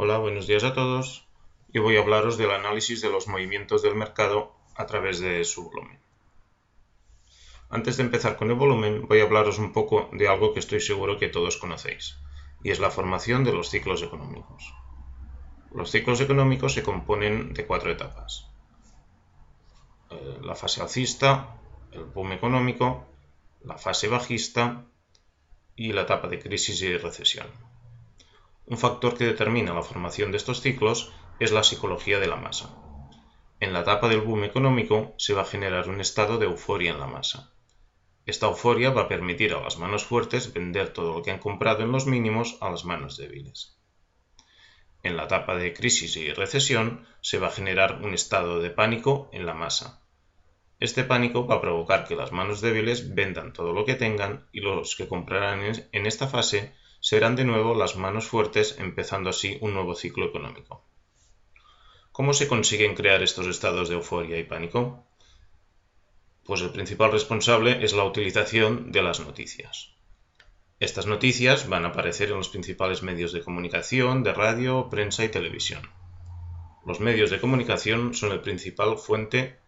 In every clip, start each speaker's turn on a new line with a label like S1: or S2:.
S1: Hola, buenos días a todos. Yo voy a hablaros del análisis de los movimientos del mercado a través de su volumen. Antes de empezar con el volumen, voy a hablaros un poco de algo que estoy seguro que todos conocéis, y es la formación de los ciclos económicos. Los ciclos económicos se componen de 4 etapas. La fase alcista, el boom económico, la fase bajista y la etapa de crisis y recesión. Un factor que determina la formación de estos ciclos es la psicología de la masa. En la etapa del boom económico se va a generar un estado de euforia en la masa. Esta euforia va a permitir a las manos fuertes vender todo lo que han comprado en los mínimos a las manos débiles. En la etapa de crisis y recesión se va a generar un estado de pánico en la masa. Este pánico va a provocar que las manos débiles vendan todo lo que tengan y los que comprarán en esta fase serán de nuevo las manos fuertes, empezando así un nuevo ciclo económico. ¿Cómo se consiguen crear estos estados de euforia y pánico? Pues el principal responsable es la utilización de las noticias. Estas noticias van a aparecer en los principales medios de comunicación, de radio, prensa y televisión. Los medios de comunicación son la principal fuente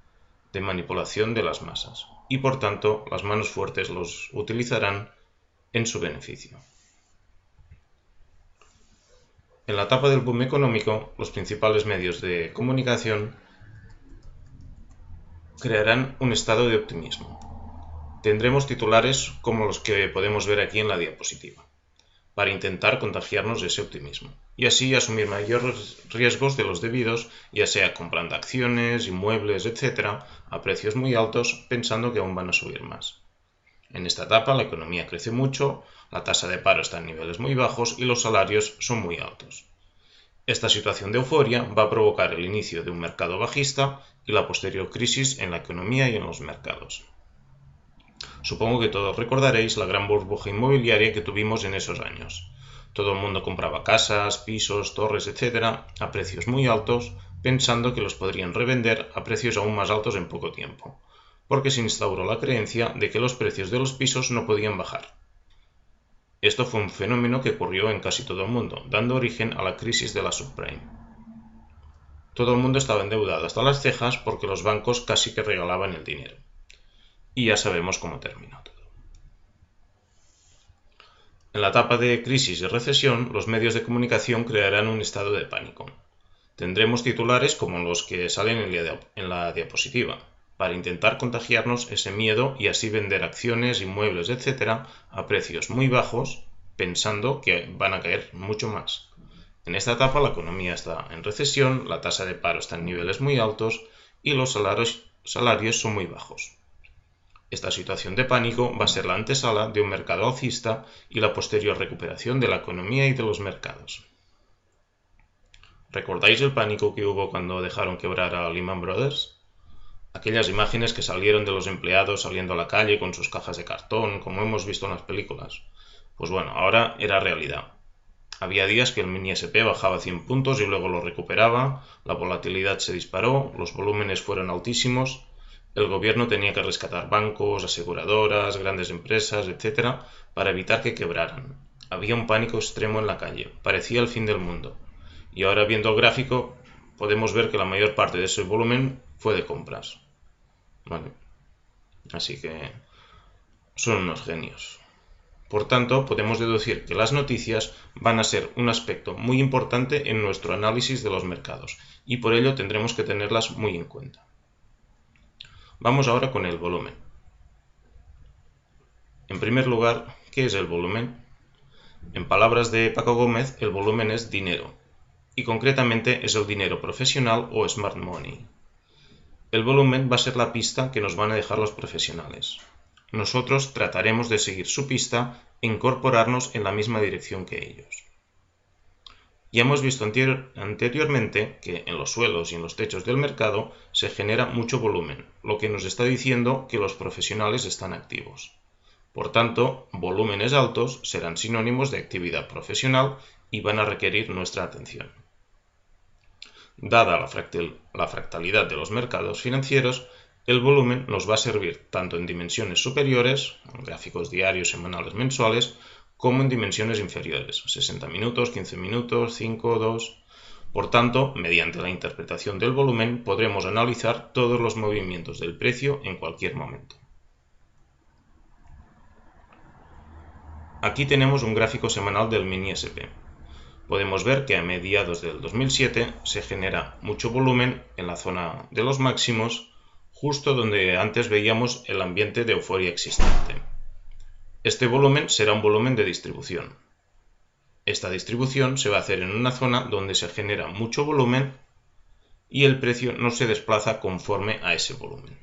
S1: de manipulación de las masas y por tanto las manos fuertes los utilizarán en su beneficio. En la etapa del boom económico, los principales medios de comunicación crearán un estado de optimismo. Tendremos titulares como los que podemos ver aquí en la diapositiva, para intentar contagiarnos de ese optimismo y así asumir mayores riesgos de los debidos, ya sea comprando acciones, inmuebles, etc., a precios muy altos pensando que aún van a subir más. En esta etapa la economía crece mucho, la tasa de paro está en niveles muy bajos y los salarios son muy altos. Esta situación de euforia va a provocar el inicio de un mercado bajista y la posterior crisis en la economía y en los mercados. Supongo que todos recordaréis la gran burbuja inmobiliaria que tuvimos en esos años. Todo el mundo compraba casas, pisos, torres, etc. a precios muy altos, pensando que los podrían revender a precios aún más altos en poco tiempo, porque se instauró la creencia de que los precios de los pisos no podían bajar. Esto fue un fenómeno que ocurrió en casi todo el mundo, dando origen a la crisis de la subprime. Todo el mundo estaba endeudado hasta las cejas porque los bancos casi que regalaban el dinero. Y ya sabemos cómo terminó todo. En la etapa de crisis y recesión, los medios de comunicación crearán un estado de pánico. Tendremos titulares como los que salen en la diapositiva, para intentar contagiarnos ese miedo y así vender acciones, inmuebles, etc. a precios muy bajos, pensando que van a caer mucho más. En esta etapa la economía está en recesión, la tasa de paro está en niveles muy altos y los salarios son muy bajos. Esta situación de pánico va a ser la antesala de un mercado alcista y la posterior recuperación de la economía y de los mercados. ¿Recordáis el pánico que hubo cuando dejaron quebrar a Lehman Brothers? Aquellas imágenes que salieron de los empleados saliendo a la calle con sus cajas de cartón, como hemos visto en las películas. Pues bueno, ahora era realidad. Había días que el mini SP bajaba 100 puntos y luego lo recuperaba, la volatilidad se disparó, los volúmenes fueron altísimos. El gobierno tenía que rescatar bancos, aseguradoras, grandes empresas, etc., para evitar que quebraran. Había un pánico extremo en la calle, parecía el fin del mundo. Y ahora viendo el gráfico podemos ver que la mayor parte de ese volumen fue de compras. Vale. Así que son unos genios. Por tanto, podemos deducir que las noticias van a ser un aspecto muy importante en nuestro análisis de los mercados y por ello tendremos que tenerlas muy en cuenta. Vamos ahora con el volumen. En primer lugar, ¿qué es el volumen? En palabras de Paco Gómez, el volumen es dinero, y concretamente es el dinero profesional o smart money. El volumen va a ser la pista que nos van a dejar los profesionales. Nosotros trataremos de seguir su pista e incorporarnos en la misma dirección que ellos. Ya hemos visto anteriormente que en los suelos y en los techos del mercado se genera mucho volumen, lo que nos está diciendo que los profesionales están activos. Por tanto, volúmenes altos serán sinónimos de actividad profesional y van a requerir nuestra atención. Dada la fractalidad de los mercados financieros, el volumen nos va a servir tanto en dimensiones superiores, gráficos diarios, semanales, mensuales, como en dimensiones inferiores, 60 minutos, 15 minutos, 5, 2. Por tanto, mediante la interpretación del volumen podremos analizar todos los movimientos del precio en cualquier momento. Aquí tenemos un gráfico semanal del mini SP. Podemos ver que a mediados del 2007 se genera mucho volumen en la zona de los máximos, justo donde antes veíamos el ambiente de euforia existente. Este volumen será un volumen de distribución. Esta distribución se va a hacer en una zona donde se genera mucho volumen y el precio no se desplaza conforme a ese volumen.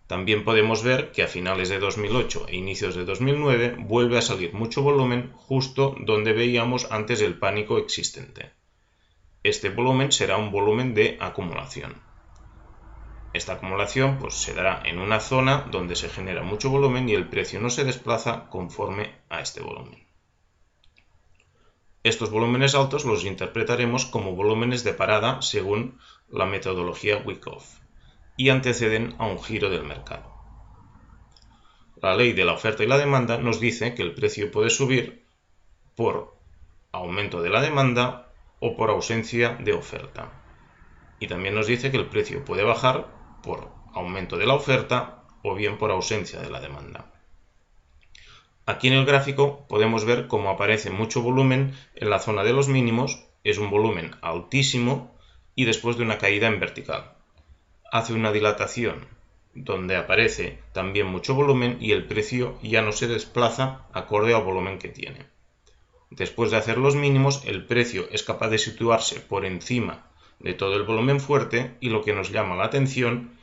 S1: También podemos ver que a finales de 2008 e inicios de 2009 vuelve a salir mucho volumen justo donde veíamos antes el pánico existente. Este volumen será un volumen de acumulación. Esta acumulación se dará en una zona donde se genera mucho volumen y el precio no se desplaza conforme a este volumen. Estos volúmenes altos los interpretaremos como volúmenes de parada según la metodología Wyckoff y anteceden a un giro del mercado. La ley de la oferta y la demanda nos dice que el precio puede subir por aumento de la demanda o por ausencia de oferta. Y también nos dice que el precio puede bajar por aumento de la oferta o bien por ausencia de la demanda. Aquí en el gráfico podemos ver cómo aparece mucho volumen en la zona de los mínimos, es un volumen altísimo y después de una caída en vertical. Hace una dilatación donde aparece también mucho volumen y el precio ya no se desplaza acorde al volumen que tiene. Después de hacer los mínimos, el precio es capaz de situarse por encima de todo el volumen fuerte y lo que nos llama la atención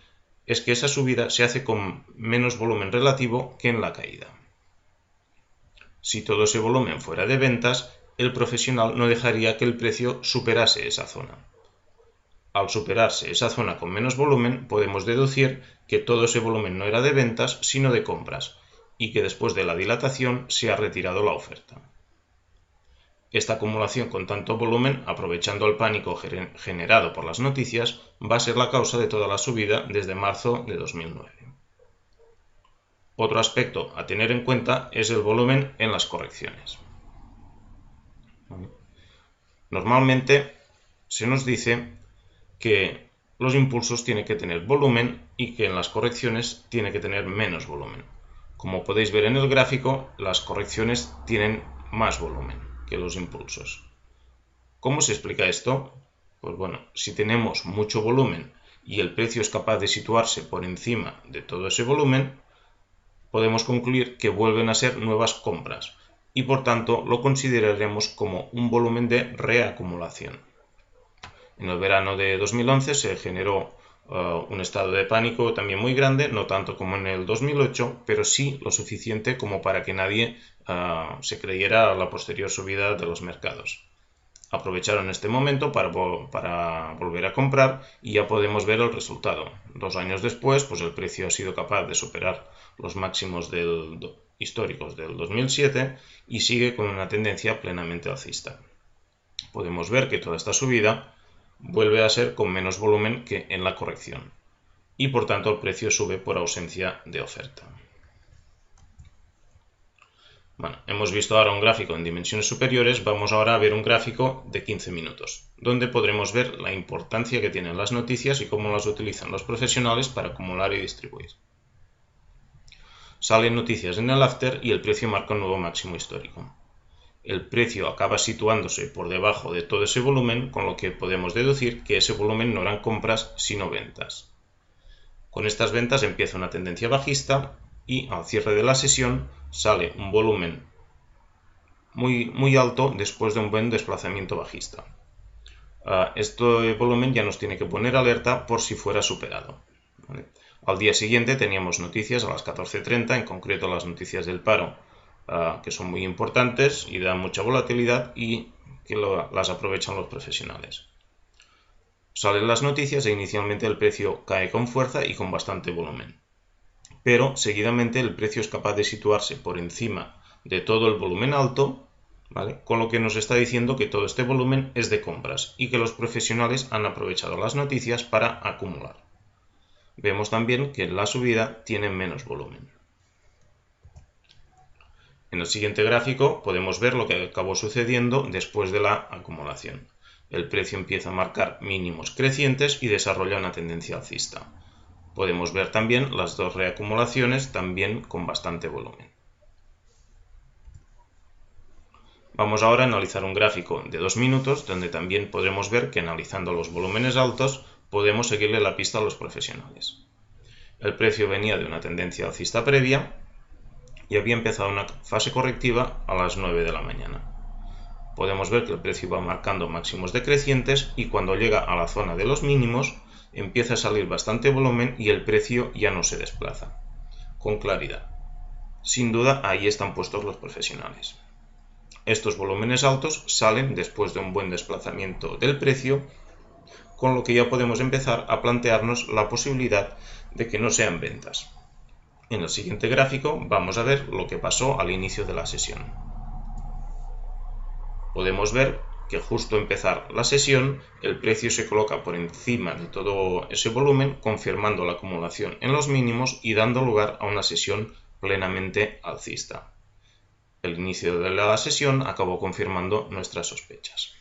S1: es que esa subida se hace con menos volumen relativo que en la caída. Si todo ese volumen fuera de ventas, el profesional no dejaría que el precio superase esa zona. Al superarse esa zona con menos volumen, podemos deducir que todo ese volumen no era de ventas, sino de compras, y que después de la dilatación se ha retirado la oferta. Esta acumulación con tanto volumen, aprovechando el pánico generado por las noticias, va a ser la causa de toda la subida desde marzo de 2009. Otro aspecto a tener en cuenta es el volumen en las correcciones. Normalmente se nos dice que los impulsos tienen que tener volumen y que en las correcciones tiene que tener menos volumen. Como podéis ver en el gráfico, las correcciones tienen más volumen que los impulsos. ¿Cómo se explica esto? Pues bueno, si tenemos mucho volumen y el precio es capaz de situarse por encima de todo ese volumen, podemos concluir que vuelven a ser nuevas compras y por tanto lo consideraremos como un volumen de reacumulación. En el verano de 2011 se generó un estado de pánico también muy grande, no tanto como en el 2008, pero sí lo suficiente como para que nadie se creyera la posterior subida de los mercados. Aprovecharon este momento para volver a comprar y ya podemos ver el resultado. 2 años después, el precio ha sido capaz de superar los máximos históricos del 2007 y sigue con una tendencia plenamente alcista. Podemos ver que toda esta subida vuelve a ser con menos volumen que en la corrección y por tanto el precio sube por ausencia de oferta. Bueno, hemos visto ahora un gráfico en dimensiones superiores, vamos ahora a ver un gráfico de 15 minutos, donde podremos ver la importancia que tienen las noticias y cómo las utilizan los profesionales para acumular y distribuir. Salen noticias en el after y el precio marca un nuevo máximo histórico. El precio acaba situándose por debajo de todo ese volumen, con lo que podemos deducir que ese volumen no eran compras sino ventas. Con estas ventas empieza una tendencia bajista y al cierre de la sesión sale un volumen muy alto después de un buen desplazamiento bajista. Este volumen ya nos tiene que poner alerta por si fuera superado. ¿Vale? Al día siguiente teníamos noticias a las 14:30, en concreto las noticias del paro, que son muy importantes y dan mucha volatilidad y que las aprovechan los profesionales. Salen las noticias e inicialmente el precio cae con fuerza y con bastante volumen. Pero seguidamente el precio es capaz de situarse por encima de todo el volumen alto, ¿vale? Con lo que nos está diciendo que todo este volumen es de compras y que los profesionales han aprovechado las noticias para acumular. Vemos también que la subida tiene menos volumen. En el siguiente gráfico podemos ver lo que acabó sucediendo después de la acumulación. el precio empieza a marcar mínimos crecientes y desarrolla una tendencia alcista. Podemos ver también las dos reacumulaciones, también con bastante volumen. Vamos ahora a analizar un gráfico de 2 minutos, donde también podremos ver que analizando los volúmenes altos podemos seguirle la pista a los profesionales. El precio venía de una tendencia alcista previa y había empezado una fase correctiva a las 9 de la mañana. Podemos ver que el precio va marcando máximos decrecientes y cuando llega a la zona de los mínimos empieza a salir bastante volumen y el precio ya no se desplaza. Con claridad. Sin duda ahí están puestos los profesionales. Estos volúmenes altos salen después de un buen desplazamiento del precio, con lo que ya podemos empezar a plantearnos la posibilidad de que no sean ventas. En el siguiente gráfico vamos a ver lo que pasó al inicio de la sesión. Podemos ver que justo empezar la sesión el precio se coloca por encima de todo ese volumen, confirmando la acumulación en los mínimos y dando lugar a una sesión plenamente alcista. El inicio de la sesión acabó confirmando nuestras sospechas.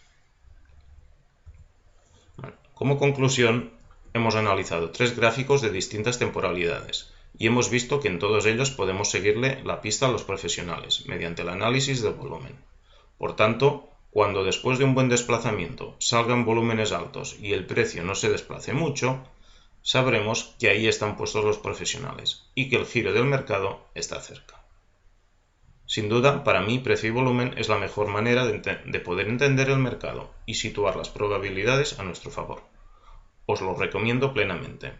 S1: Como conclusión, hemos analizado 3 gráficos de distintas temporalidades y hemos visto que en todos ellos podemos seguirle la pista a los profesionales mediante el análisis del volumen. Por tanto, cuando después de un buen desplazamiento salgan volúmenes altos y el precio no se desplace mucho, sabremos que ahí están puestos los profesionales y que el giro del mercado está cerca. Sin duda, para mí, precio y volumen es la mejor manera de poder entender el mercado y situar las probabilidades a nuestro favor. Os lo recomiendo plenamente.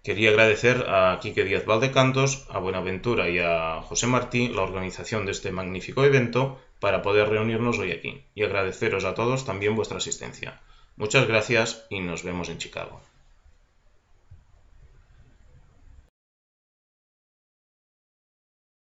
S1: Quería agradecer a Quique Díaz Valdecantos, a Buenaventura y a José Martí la organización de este magnífico evento para poder reunirnos hoy aquí y agradeceros a todos también vuestra asistencia. Muchas gracias y nos vemos en Chicago.